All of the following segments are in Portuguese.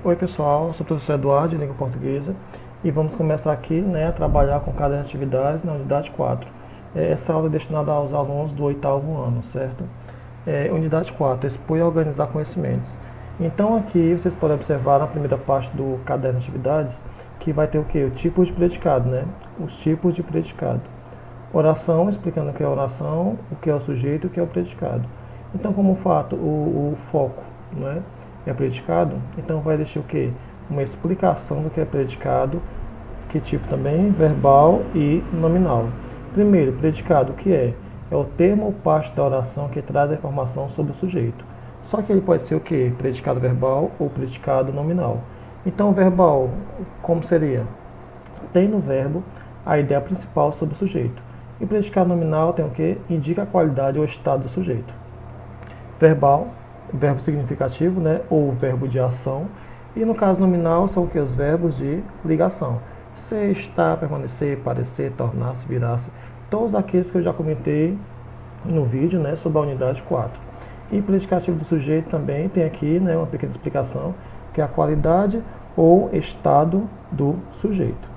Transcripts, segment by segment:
Oi pessoal, sou o professor Eduardo de Língua Portuguesa e vamos começar aqui, a trabalhar com caderno de atividades na unidade 4. Essa aula é destinada aos alunos do oitavo ano, certo? Unidade 4, expor e organizar conhecimentos. Então aqui vocês podem observar na primeira parte do caderno de atividades que vai ter o que? O tipo de predicado, né? Os tipos de predicado. Oração, explicando o que é oração, o que é o sujeito e o que é o predicado. Então, como fato, o foco, né, é predicado, então vai deixar o quê? Uma explicação do que é predicado, que tipo também? Verbal e nominal. Primeiro, predicado, o que é? É o termo ou parte da oração que traz a informação sobre o sujeito. Só que ele pode ser o quê? Predicado verbal ou predicado nominal. Então, verbal, como seria? Tem no verbo a ideia principal sobre o sujeito. E predicado nominal tem o que? Indica a qualidade ou estado do sujeito. Verbal, verbo significativo, né? Ou verbo de ação. E no caso nominal são o que? Os verbos de ligação. Ser, estar, permanecer, parecer, tornar-se, virar-se. Todos aqueles que eu já comentei no vídeo, né? Sobre a unidade 4. E predicativo do sujeito também tem aqui, né? Uma pequena explicação, que é a qualidade ou estado do sujeito.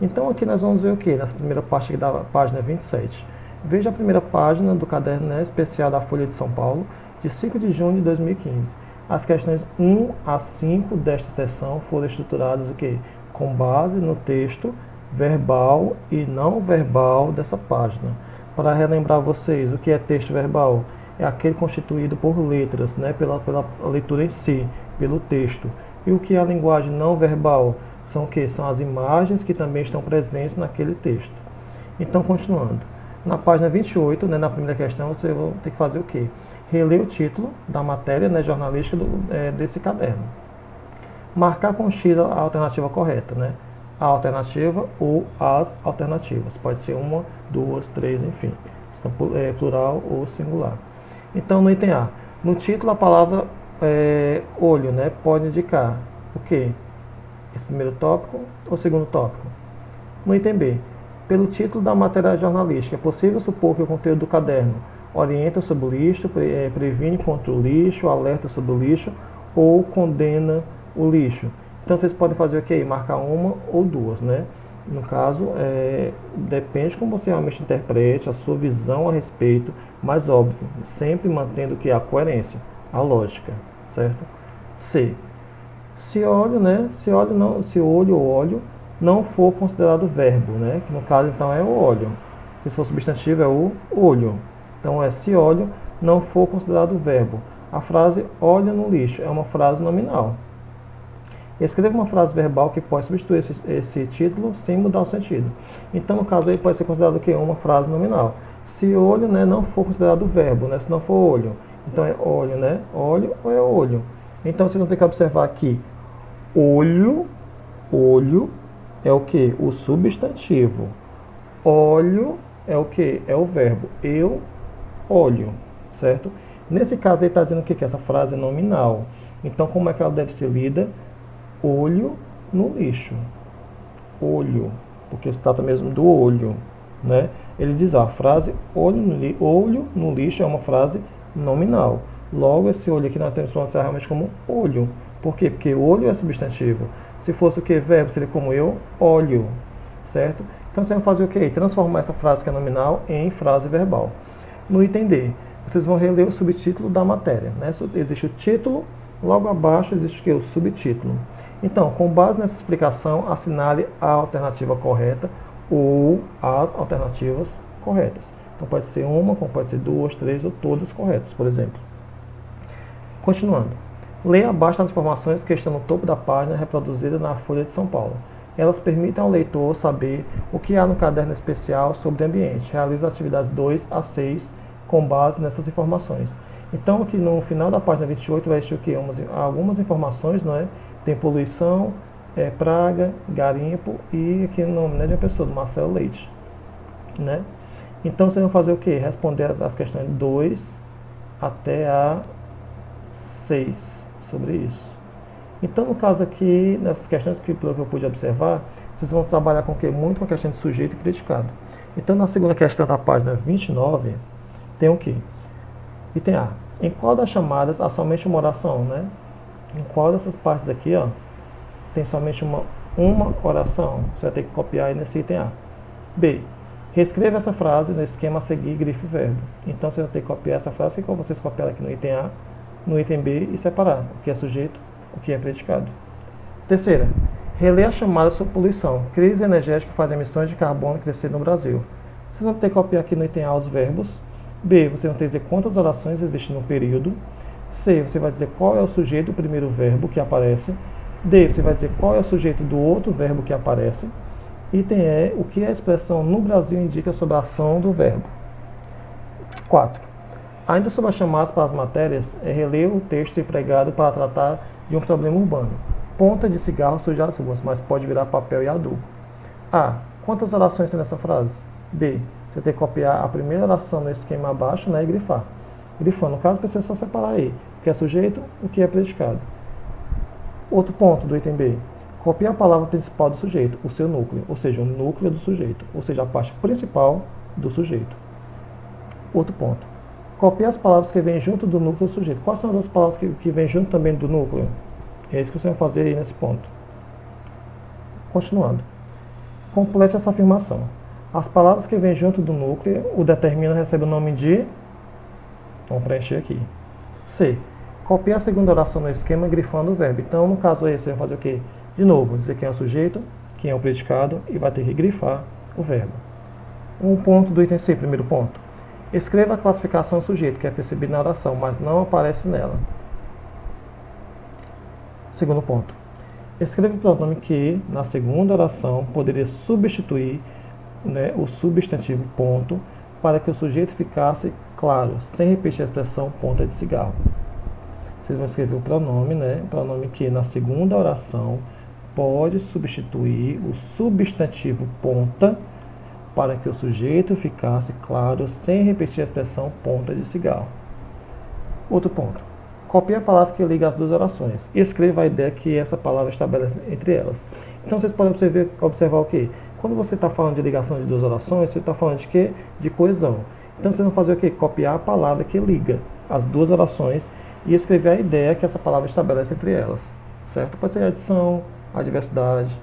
Então aqui nós vamos ver o que? Nessa primeira parte aqui da página 27. Veja a primeira página do caderno, né, especial da Folha de São Paulo, de 5 de junho de 2015. As questões 1 a 5 desta seção foram estruturadas o que? Com base no texto verbal e não verbal dessa página. Para relembrar vocês, o que é texto verbal? É aquele constituído por letras, né, pela leitura em si, pelo texto. E o que é a linguagem não verbal? São o que? São as imagens que também estão presentes naquele texto. Então, continuando. Na página 28, né, na primeira questão, você vai ter que fazer o quê? Reler o título da matéria, né, jornalística desse caderno. Marcar com X a alternativa correta, né? A alternativa ou as alternativas. Pode ser uma, duas, três, enfim. São plural ou singular. Então, no item A, no título a palavra olho, né, pode indicar o quê? Esse primeiro tópico ou segundo tópico? No item B, pelo título da matéria jornalística, é possível supor que o conteúdo do caderno orienta sobre o lixo, previne contra o lixo, alerta sobre o lixo ou condena o lixo. Então vocês podem fazer o quê? Marcar uma ou duas, né? No caso, depende como você realmente interprete, a sua visão a respeito, mas óbvio, sempre mantendo que a coerência, a lógica, certo? C. Se olho, né? Se olho ou óleo não for considerado verbo, né? Que no caso então é o óleo. Se for substantivo é o olho. Então é se óleo não for considerado verbo. A frase olha no lixo é uma frase nominal. Escreva uma frase verbal que pode substituir esse título sem mudar o sentido. Então, no caso aí, pode ser considerado o quê? Uma frase nominal. Se olho, né, não for considerado verbo, né, se não for olho. Então, é olho, né? Olho ou é olho. Então, vocês vão ter que observar aqui. Olho é o quê? O substantivo. Olho é o quê? É o verbo. Eu olho, certo? Nesse caso aí está dizendo o quê? Que essa frase é nominal. Então, como é que ela deve ser lida? Olho no lixo. Olho, porque se trata mesmo do olho, né? Ele diz, a frase olho no lixo é uma frase nominal. Logo, esse olho aqui nós temos que pronunciar realmente como olho. Por quê? Porque olho é substantivo. Se fosse o que? Verbo, seria como eu olho, certo? Então, você vai fazer o quê? Transformar essa frase que é nominal em frase verbal. No item D, vocês vão reler o subtítulo da matéria, né? Existe o título, logo abaixo existe o quê? O subtítulo. Então, com base nessa explicação, assinale a alternativa correta ou as alternativas corretas. Então, pode ser uma, como pode ser duas, três ou todas corretas, por exemplo. Continuando. Leia abaixo as informações que estão no topo da página reproduzida na Folha de São Paulo. Elas permitem ao leitor saber o que há no caderno especial sobre o ambiente. Realize as atividades 2 a 6 com base nessas informações. Então, aqui no final da página 28 vai existir o quê? Algumas informações, não é? Tem poluição, praga, garimpo e aqui o nome, né, de uma pessoa, do Marcelo Leite, né? Então vocês vão fazer o quê? Responder as questões 2 até a 6 sobre isso. Então, no caso aqui, nessas questões que pelo que eu pude observar, vocês vão trabalhar com o quê? Muito com a questão de sujeito e predicado. Então, na segunda questão da página 29, tem o quê? Item A. Em qual das chamadas há somente uma oração, né? Em qual dessas partes aqui, ó, tem somente uma oração? Você vai ter que copiar aí nesse item A. B. Reescreva essa frase no esquema a seguir, grife verbo. Então você vai ter que copiar essa frase, que é como vocês copiaram aqui no item A, no item B e separar o que é sujeito, o que é predicado. Terceira, reler a chamada sobre poluição. Crise energética faz emissões de carbono crescer no Brasil. Vocês vão ter que copiar aqui no item A os verbos. B, você vai ter que dizer quantas orações existem no período. C, você vai dizer qual é o sujeito do primeiro verbo que aparece. D, você vai dizer qual é o sujeito do outro verbo que aparece. Item E, o que a expressão no Brasil indica sobre a ação do verbo. 4. Ainda sobre as chamadas para as matérias, é reler o texto empregado para tratar de um problema urbano. Ponta de cigarro suja as ruas, mas pode virar papel e adubo. A. Quantas orações tem nessa frase? B. Você tem que copiar a primeira oração no esquema abaixo, né, e grifar. Grifando, no caso, precisa só separar aí o que é sujeito, o que é predicado. Outro ponto do item B. Copie a palavra principal do sujeito, o seu núcleo, ou seja, o núcleo do sujeito, ou seja, a parte principal do sujeito. Outro ponto. Copie as palavras que vêm junto do núcleo do sujeito. Quais são as palavras que vêm junto também do núcleo? É isso que você vai fazer aí nesse ponto. Continuando. Complete essa afirmação. As palavras que vêm junto do núcleo, o determina recebe o nome de... Vamos preencher aqui. C. Copie a segunda oração no esquema grifando o verbo. Então, no caso aí, você vai fazer o quê? De novo, dizer quem é o sujeito, quem é o predicado e vai ter que grifar o verbo. Um ponto do item C, primeiro ponto. Escreva a classificação do sujeito, que é percebido na oração, mas não aparece nela. Segundo ponto. Escreva o pronome que, na segunda oração, poderia substituir, né, o substantivo ponto, para que o sujeito ficasse claro, sem repetir a expressão ponta de cigarro. Vocês vão escrever o pronome, né, o pronome que, na segunda oração, pode substituir o substantivo ponta para que o sujeito ficasse claro sem repetir a expressão ponta de cigarro. Outro ponto. Copie a palavra que liga as duas orações e escreva a ideia que essa palavra estabelece entre elas. Então vocês podem observar o quê? Quando você está falando de ligação de duas orações, você está falando de quê? De coesão. Então vocês vão fazer o quê? Copiar a palavra que liga as duas orações e escrever a ideia que essa palavra estabelece entre elas. Certo? Pode ser adição, a diversidade.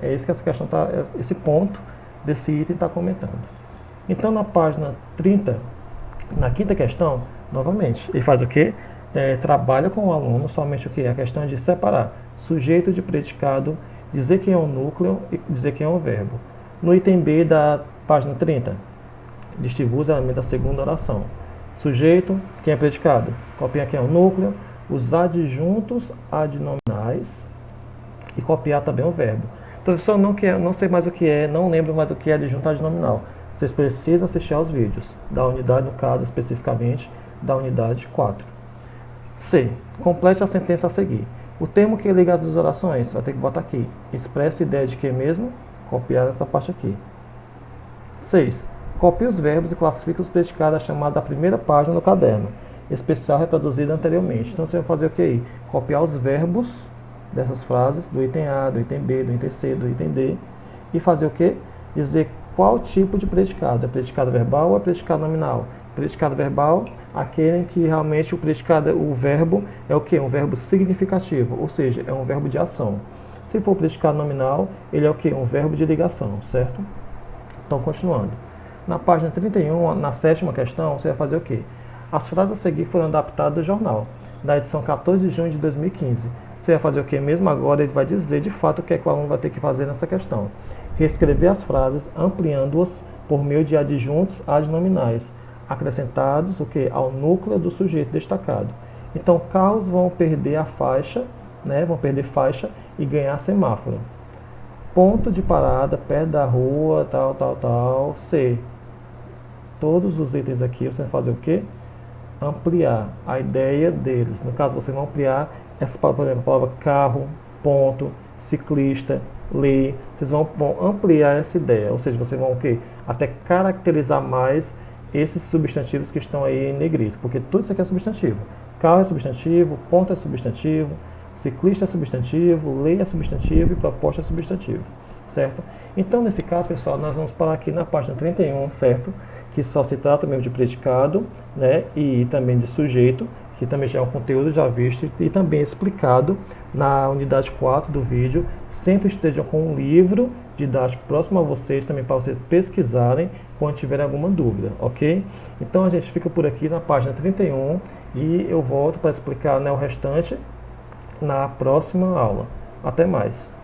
É isso que essa questão tá, esse ponto desse item está comentando. Então, na página 30, na quinta questão, novamente, ele faz o quê? Trabalha com o aluno somente o que? A questão de separar sujeito de predicado, dizer quem é o núcleo e dizer quem é o verbo. No item B da página 30, distribui os elementos da segunda oração. Sujeito, quem é predicado? Copia quem é o núcleo, os adjuntos adnominais, e copiar também o verbo. Então, se eu não sei mais o que é, não lembro mais o que é adjunto adnominal, vocês precisam assistir aos vídeos da unidade, no caso especificamente, da unidade 4. C. Complete a sentença a seguir. O termo que liga as duas orações, vai ter que botar aqui. Expressa a ideia de que mesmo, copiar essa parte aqui. 6. Copie os verbos e classifique os predicados chamados da primeira página do caderno, especial reproduzido anteriormente. Então, você vai fazer o que aí? Copiar os verbos dessas frases, do item A, do item B, do item C, do item D, e fazer o quê? Dizer qual tipo de predicado. É predicado verbal ou é predicado nominal? Predicado verbal, aquele em que realmente o verbo é o quê? Um verbo significativo, ou seja, é um verbo de ação. Se for predicado nominal, ele é o quê? Um verbo de ligação, certo? Então, continuando. Na página 31, na sétima questão, você vai fazer o quê? As frases a seguir foram adaptadas do jornal, da edição 14 de junho de 2015. Você vai fazer o que mesmo agora? Ele vai dizer de fato o que é que o aluno vai ter que fazer nessa questão. Reescrever as frases, ampliando-as por meio de adjuntos adnominais, acrescentados o que? Ao núcleo do sujeito destacado. Então, carros vão perder a faixa, né? Vão perder faixa e ganhar semáforo. Ponto de parada, perto da rua, tal. C. Todos os itens aqui você vai fazer o quê? Ampliar a ideia deles. No caso, você vai ampliar essa palavra, por exemplo, a palavra carro, ponto, ciclista, lei. Vocês vão ampliar essa ideia, ou seja, vocês vão o quê? Até caracterizar mais esses substantivos que estão aí em negrito, porque tudo isso aqui é substantivo. Carro é substantivo, ponto é substantivo, ciclista é substantivo, lei é substantivo e proposta é substantivo, certo? Então, nesse caso, pessoal, nós vamos parar aqui na página 31, certo? Que só se trata mesmo de predicado, né, e também de sujeito, que também já é um conteúdo já visto e também explicado na unidade 4 do vídeo. Sempre estejam com um livro didático próximo a vocês, também para vocês pesquisarem quando tiverem alguma dúvida, ok? Então a gente fica por aqui na página 31 e eu volto para explicar, né, o restante na próxima aula. Até mais!